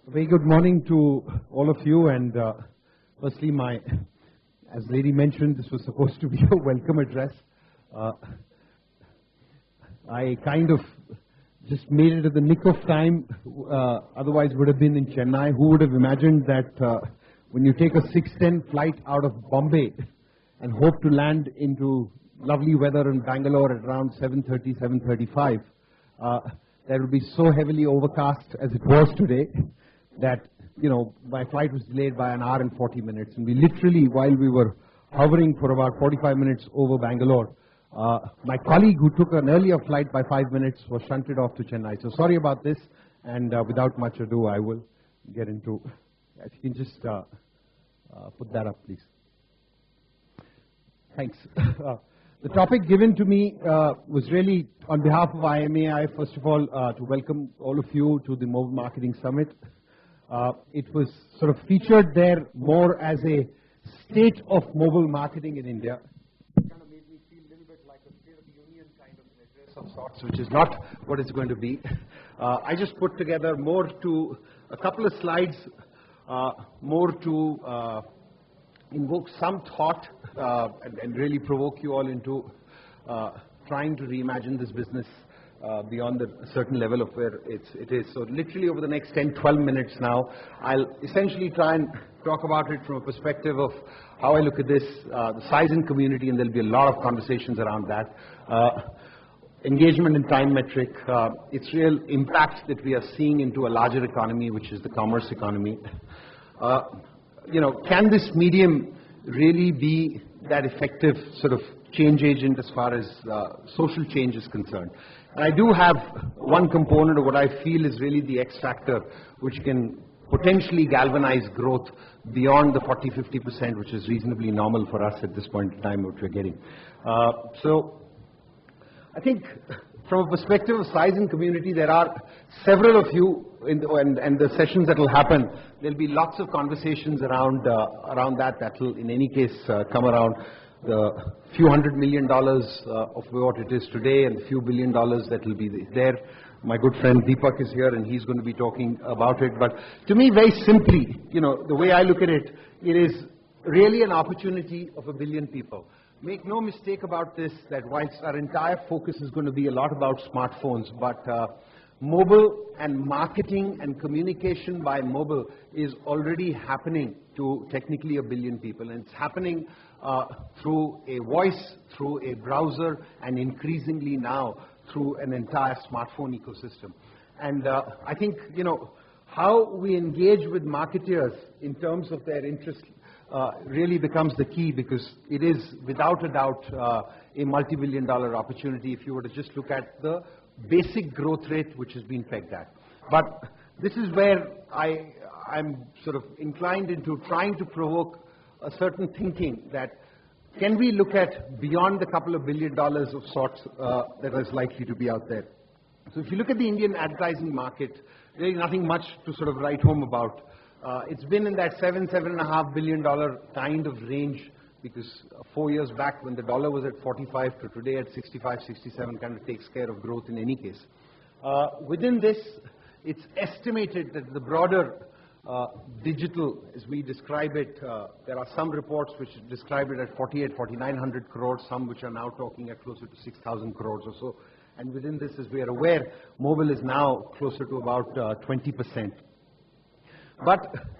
Very good morning to all of you, and firstly, as Lady mentioned, this was supposed to be a welcome address. I kind of just made it at the nick of time, otherwise would have been in Chennai. Who would have imagined that when you take a 6:10 flight out of Bombay and hope to land into lovely weather in Bangalore at around 7:30, 7:35, that would be so heavily overcast as it was today that, you know, my flight was delayed by an hour and 40 minutes. And we literally, while we were hovering for about 45 minutes over Bangalore, my colleague who took an earlier flight by 5 minutes was shunted off to Chennai. So sorry about this, and without much ado, I will get into, if you can just put that up, please. Thanks. The topic given to me was really on behalf of IAMAI, first of all, to welcome all of you to the Mobile Marketing Summit. It was sort of featured there more as a state of mobile marketing in India. It kind of made me feel a little bit like a State of the Union kind of an address of sorts, which is not what it's going to be. I just put together more to a couple of slides, more to invoke some thought and really provoke you all into trying to reimagine this business beyond a certain level of where it is. So literally over the next 10, 12 minutes now, I'll essentially try and talk about it from a perspective of how I look at this, the size and community, and there'll be a lot of conversations around that. Engagement and time metric, its real impact that we are seeing into a larger economy, which is the commerce economy. You know, can this medium really be that effective sort of change agent as far as social change is concerned? And I do have one component of what I feel is really the X factor, which can potentially galvanize growth beyond the 40-50%, which is reasonably normal for us at this point in time, what we're getting. So I think from a perspective of size and community, there are several of you in the sessions that will happen. There'll be lots of conversations around that will in any case come around the few $100 million of what it is today and a few $1 billion that will be there. My good friend Deepak is here and he's going to be talking about it. But to me, very simply, you know, the way I look at it, it is really an opportunity of 1 billion people. Make no mistake about this, that whilst our entire focus is going to be a lot about smartphones, but mobile and marketing and communication by mobile is already happening to technically 1 billion people. And it's happening through a voice, through a browser, and increasingly now through an entire smartphone ecosystem. And I think, you know, how we engage with marketeers in terms of their interest really becomes the key, because it is without a doubt a multi-billion-dollar opportunity if you were to just look at the basic growth rate which has been pegged at. But this is where I'm sort of inclined into trying to provoke a certain thinking that can we look at beyond the couple of $1 billion of sorts that is likely to be out there. So if you look at the Indian advertising market, there is nothing much to sort of write home about. It's been in that $7.5 billion kind of range, because 4 years back when the dollar was at 45 to today at 65, 67 kind of takes care of growth in any case. Within this, it's estimated that the broader digital, as we describe it, there are some reports which describe it at 4,900 crores, some which are now talking at closer to 6,000 crores or so. And within this, as we are aware, mobile is now closer to about 20%.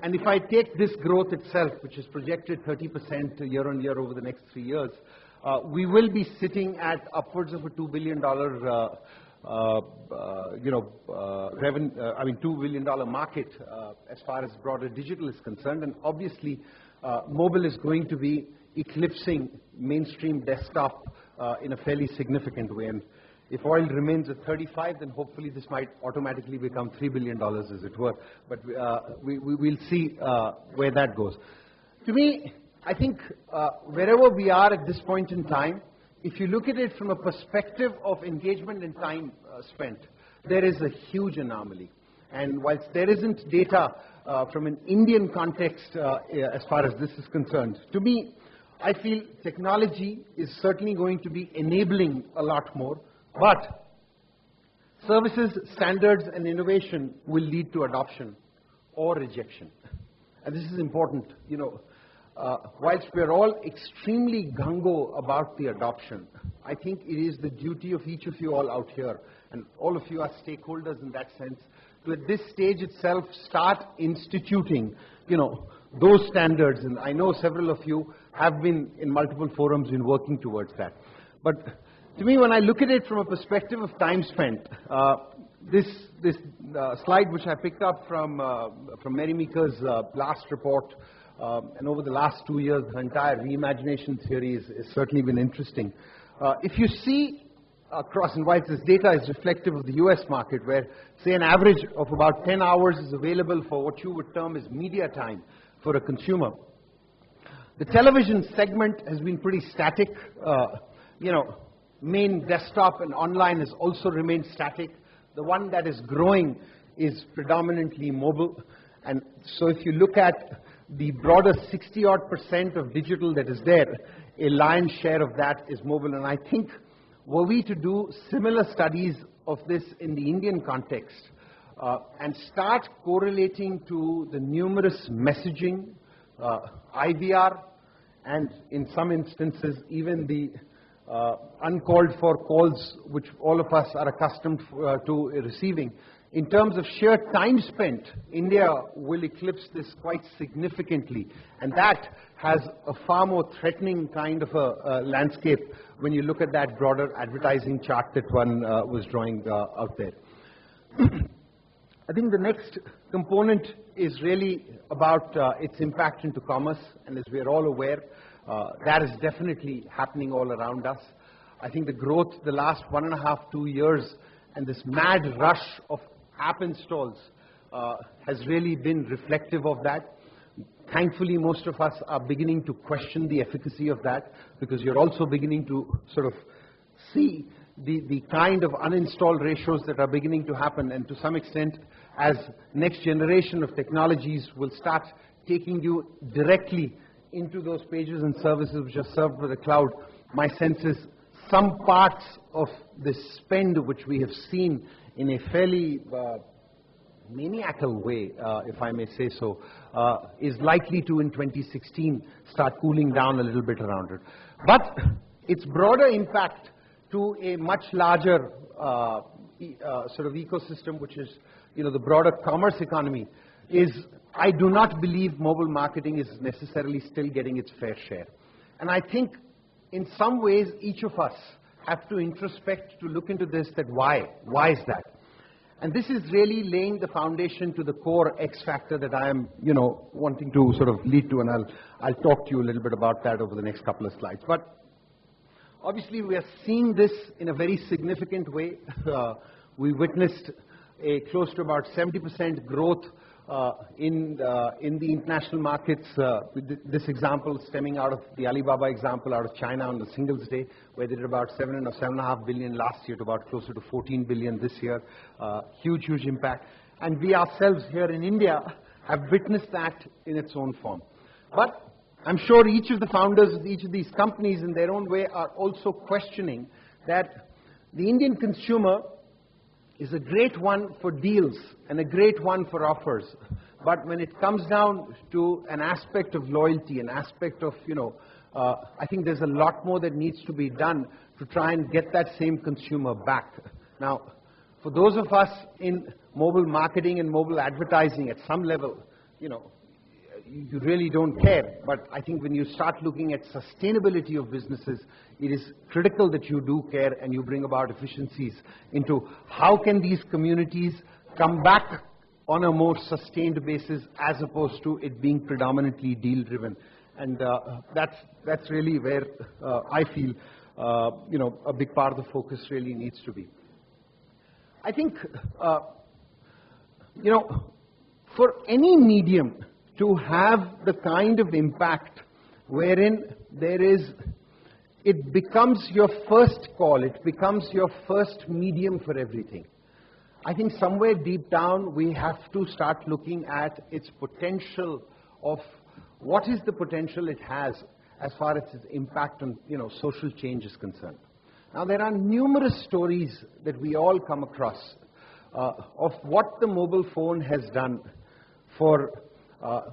And if I take this growth itself, which is projected 30% year on year over the next 3 years, we will be sitting at upwards of a $2 billion $2 billion market as far as broader digital is concerned. And obviously, mobile is going to be eclipsing mainstream desktop in a fairly significant way. And if oil remains at 35, then hopefully this might automatically become $3 billion, as it were. But we'll see where that goes. To me, I think wherever we are at this point in time, if you look at it from a perspective of engagement and time spent, there is a huge anomaly. And whilst there isn't data from an Indian context as far as this is concerned, to me, I feel technology is certainly going to be enabling a lot more, but services, standards, and innovation will lead to adoption. or rejection. And this is important, whilst we're all extremely gung-ho about the adoption, I think it is the duty of each of you all out here, and all of you are stakeholders in that sense, to at this stage itself start instituting, those standards. And I know several of you have been in multiple forums in working towards that. But to me, when I look at it from a perspective of time spent, this slide which I picked up from Mary Meeker's last report, and over the last 2 years, the entire reimagination theory has certainly been interesting. If you see across, and whilst this data is reflective of the US market, where, say, an average of about 10 hours is available for what you would term as media time for a consumer. The television segment has been pretty static. Main desktop and online has also remained static. The one that is growing is predominantly mobile. And so if you look at the broader 60-odd% of digital that is there, a lion's share of that is mobile. And I think, were we to do similar studies of this in the Indian context, and start correlating to the numerous messaging, IVR, and in some instances even the uncalled for calls which all of us are accustomed to receiving. In terms of sheer time spent, India will eclipse this quite significantly, and that has a far more threatening kind of a landscape when you look at that broader advertising chart that one was drawing out there. I think the next component is really about its impact into commerce, and as we are all aware, that is definitely happening all around us. I think the growth the last 1.5, 2 years, and this mad rush of app installs has really been reflective of that. Thankfully, most of us are beginning to question the efficacy of that, because you're also beginning to sort of see the kind of uninstall ratios that are beginning to happen, and to some extent, as next generation of technologies will start taking you directly into those pages and services which are served by the cloud, my sense is some parts of the spend which we have seen in a fairly maniacal way, if I may say so, is likely to in 2016 start cooling down a little bit around it. But its broader impact to a much larger sort of ecosystem, which is the broader commerce economy, is I do not believe mobile marketing is necessarily still getting its fair share. And I think in some ways each of us have to introspect to look into this, that why is that? And this is really laying the foundation to the core X factor that I am wanting to sort of lead to, and I'll talk to you a little bit about that over the next couple of slides. But obviously we are seeing this in a very significant way. We witnessed a close to about 70% growth in the international markets, with this example stemming out of the Alibaba example out of China on the Singles Day, where they did about 7 or 7.5 billion last year to about closer to 14 billion this year. Huge impact. And we ourselves here in India have witnessed that in its own form. But I'm sure each of the founders of each of these companies in their own way are also questioning that the Indian consumer is a great one for deals and a great one for offers. But when it comes down to an aspect of loyalty, an aspect of, I think there's a lot more that needs to be done to try and get that same consumer back. Now, for those of us in mobile marketing and mobile advertising at some level, you really don't care. But I think when you start looking at sustainability of businesses, it is critical that you do care and you bring about efficiencies into how can these communities come back on a more sustained basis as opposed to it being predominantly deal driven. And that's really where I feel a big part of the focus really needs to be. I think for any medium to have the kind of impact wherein it becomes your first call, it becomes your first medium for everything. I think somewhere deep down we have to start looking at its potential of what is the potential it has as far as its impact on social change is concerned. Now there are numerous stories that we all come across of what the mobile phone has done for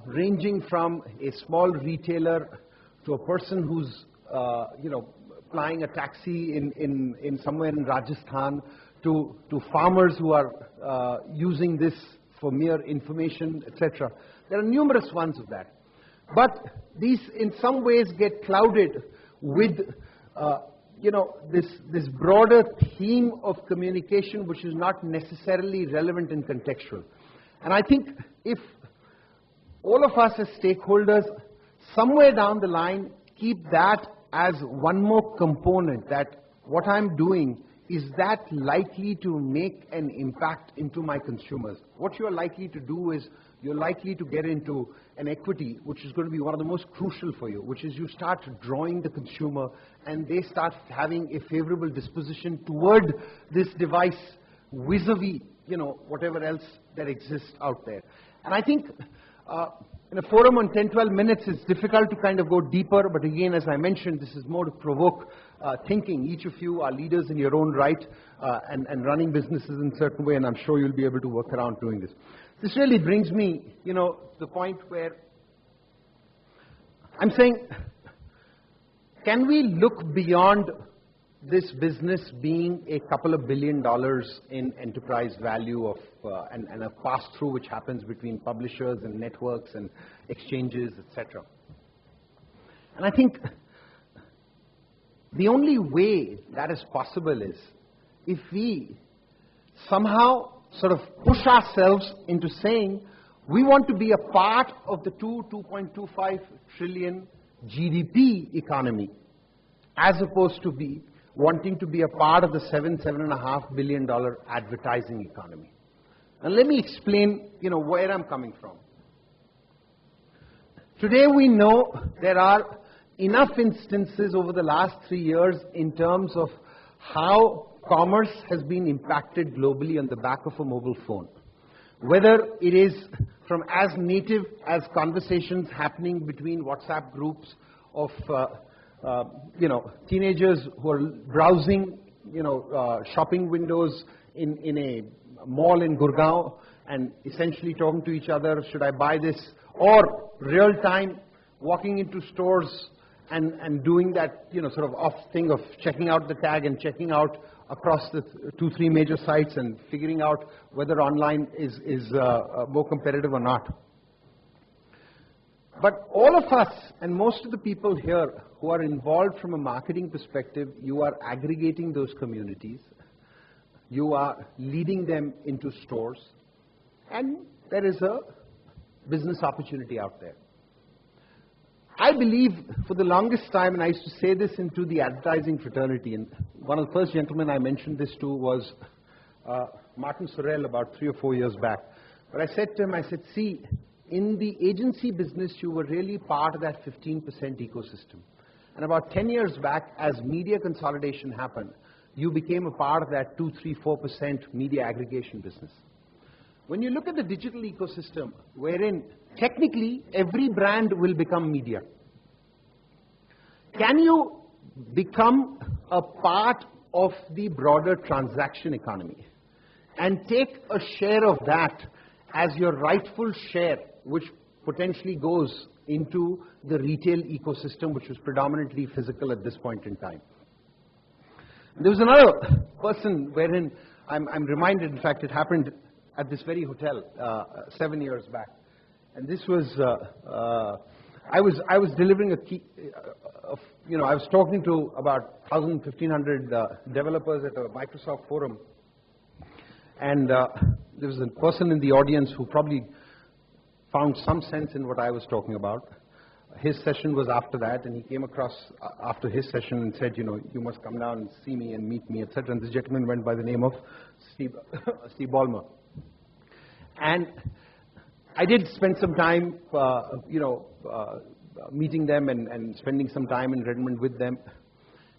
ranging from a small retailer to a person who's, flying a taxi in somewhere in Rajasthan, to farmers who are using this for mere information, etc. There are numerous ones of that. But these in some ways get clouded with this broader theme of communication, which is not necessarily relevant and contextual. And I think if all of us as stakeholders, somewhere down the line, keep that as one more component, that what I'm doing, is that likely to make an impact into my consumers? What you're likely to do is you're likely to get into an equity which is going to be one of the most crucial for you, which is you start drawing the consumer and they start having a favorable disposition toward this device vis-a-vis, whatever else that exists out there. And I think in a forum on 10-12 minutes, it's difficult to kind of go deeper, but again, as I mentioned, this is more to provoke thinking. Each of you are leaders in your own right and running businesses in a certain way, and I'm sure you'll be able to work around doing this. This really brings me, the point where I'm saying, can we look beyond this business being a couple of $1 billion in enterprise value of and a pass-through which happens between publishers and networks and exchanges, etc. And I think the only way that is possible is if we somehow sort of push ourselves into saying we want to be a part of the 2.25 trillion GDP economy, as opposed to be wanting to be a part of the $7.5 billion advertising economy. And let me explain, where I'm coming from. Today we know there are enough instances over the last 3 years in terms of how commerce has been impacted globally on the back of a mobile phone. Whether it is from as native as conversations happening between WhatsApp groups of teenagers who are browsing, shopping windows in a mall in Gurgaon and essentially talking to each other, should I buy this? Or real time walking into stores and doing that, sort of off thing of checking out the tag and checking out across the 2-3 major sites and figuring out whether online is more competitive or not. But all of us, and most of the people here who are involved from a marketing perspective, you are aggregating those communities, you are leading them into stores, and there is a business opportunity out there. I believe for the longest time, and I used to say this into the advertising fraternity, and one of the first gentlemen I mentioned this to was Martin Sorrell about 3 or 4 years back. But I said to him, see, in the agency business, you were really part of that 15% ecosystem. And about 10 years back, as media consolidation happened, you became a part of that 2, 3, 4% media aggregation business. When you look at the digital ecosystem, wherein technically every brand will become media, can you become a part of the broader transaction economy and take a share of that as your rightful share, which potentially goes into the retail ecosystem, which was predominantly physical at this point in time? There was another person wherein I'm reminded, in fact, it happened at this very hotel 7 years back. And this was, I was delivering a key, I was talking to about 1,000, 1,500 developers at a Microsoft forum. And there was a person in the audience who probably found some sense in what I was talking about. His session was after that, and he came across after his session and said, you must come down and see me and meet me, etc. And this gentleman went by the name of Steve Ballmer. And I did spend some time, meeting them and spending some time in Redmond with them.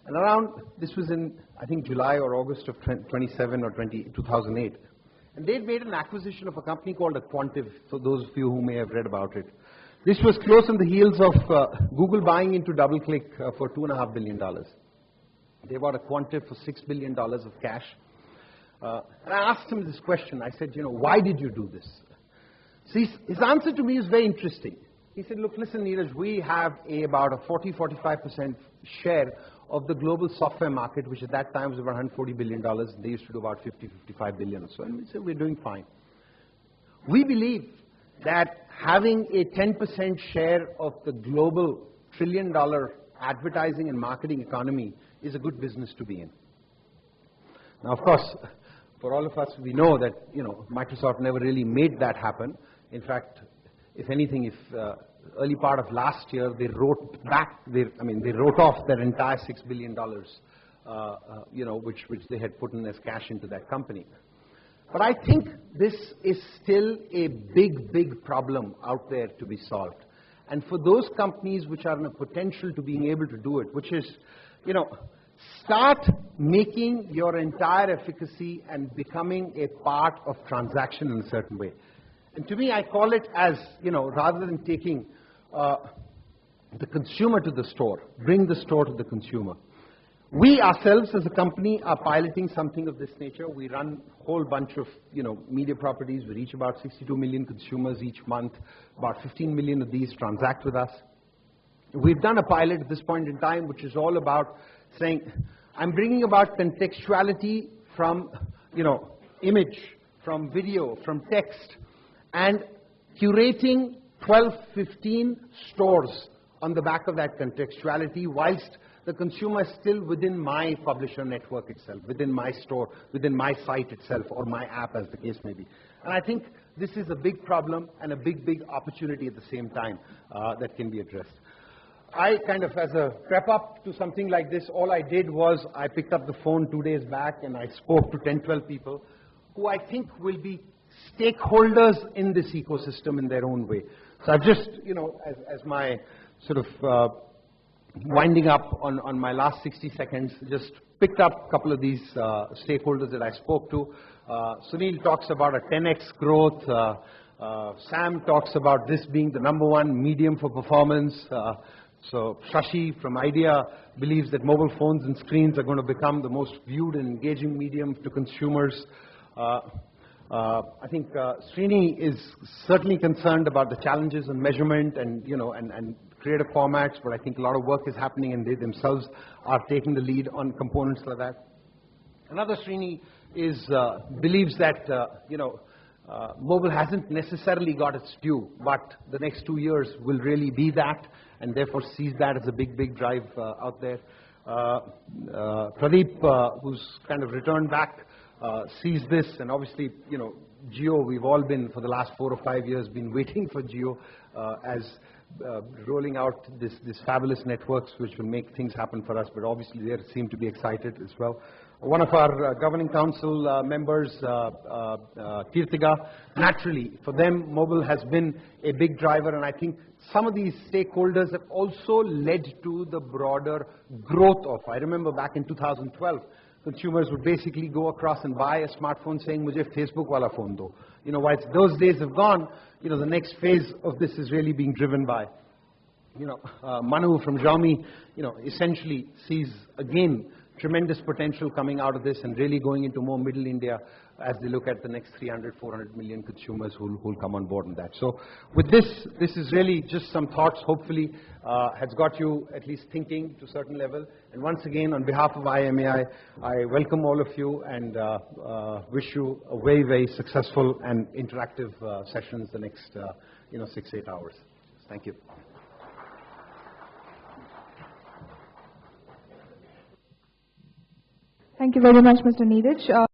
And this was in, I think, July or August of 2008. And they'd made an acquisition of a company called Quantive, for those of you who may have read about it. This was close on the heels of Google buying into DoubleClick for $2.5 billion. They bought a Quantive for $6 billion of cash. And I asked him this question. I said, why did you do this? So his answer to me is very interesting. He said, look, listen, Neeraj, we have about a 40-45% share of the global software market, which at that time was about $140 billion. They used to do about 50-55 billion or so. And we said, we're doing fine. We believe that having a 10% share of the global trillion-dollar advertising and marketing economy is a good business to be in. Now, of course, for all of us, we know that, Microsoft never really made that happen. In fact, if anything, early part of last year, they wrote off their entire $6 billion, which they had put in as cash into that company. But I think this is still a big problem out there to be solved. And for those companies which are in a potential to being able to do it, which is, start making your entire efficacy and becoming a part of transaction in a certain way. And to me, I call it as, rather than taking the consumer to the store, bring the store to the consumer. We ourselves as a company are piloting something of this nature. We run a whole bunch of, media properties. We reach about 62 million consumers each month. About 15 million of these transact with us. We've done a pilot at this point in time, which is all about saying, I'm bringing about contextuality from, image, from video, from text, and curating 12, 15 stores on the back of that contextuality, whilst the consumer is still within my publisher network itself, within my store, within my site itself, or my app, as the case may be. And I think this is a big problem and a big opportunity at the same time that can be addressed. I kind of, as a prep up to something like this, all I did was I picked up the phone 2 days back and I spoke to 10, 12 people who I think will be stakeholders in this ecosystem in their own way. So I've just, as my sort of winding up on my last 60 seconds, just picked up a couple of these stakeholders that I spoke to. Sunil talks about a 10x growth. Sam talks about this being the #1 medium for performance. So Shashi from IDEA believes that mobile phones and screens are going to become the most viewed and engaging medium to consumers. I think Srini is certainly concerned about the challenges in measurement and, and creative formats, but I think a lot of work is happening and they themselves are taking the lead on components like that. Another Srini believes that, mobile hasn't necessarily got its due, but the next 2 years will really be that, and therefore sees that as a big drive out there. Pradeep, who's kind of returned back, sees this, and obviously, Geo, we've all been, for the last 4 or 5 years, been waiting for Geo as rolling out this fabulous networks which will make things happen for us, but obviously they seem to be excited as well. One of our governing council members, Kirtiga, naturally, for them, mobile has been a big driver, and I think some of these stakeholders have also led to the broader growth of, I remember back in 2012, consumers would basically go across and buy a smartphone saying, "Mujhe Facebook wala phone do." While those days have gone, the next phase of this is really being driven by, Manu from Xiaomi, essentially sees again tremendous potential coming out of this and really going into more middle India as they look at the next 300, 400 million consumers who will come on board in that. So with this is really just some thoughts, hopefully has got you at least thinking to a certain level. And once again, on behalf of IAMAI, I welcome all of you and wish you a very successful and interactive sessions the next 6-8 hours. Thank you. Thank you very much, Mr. Neeraj.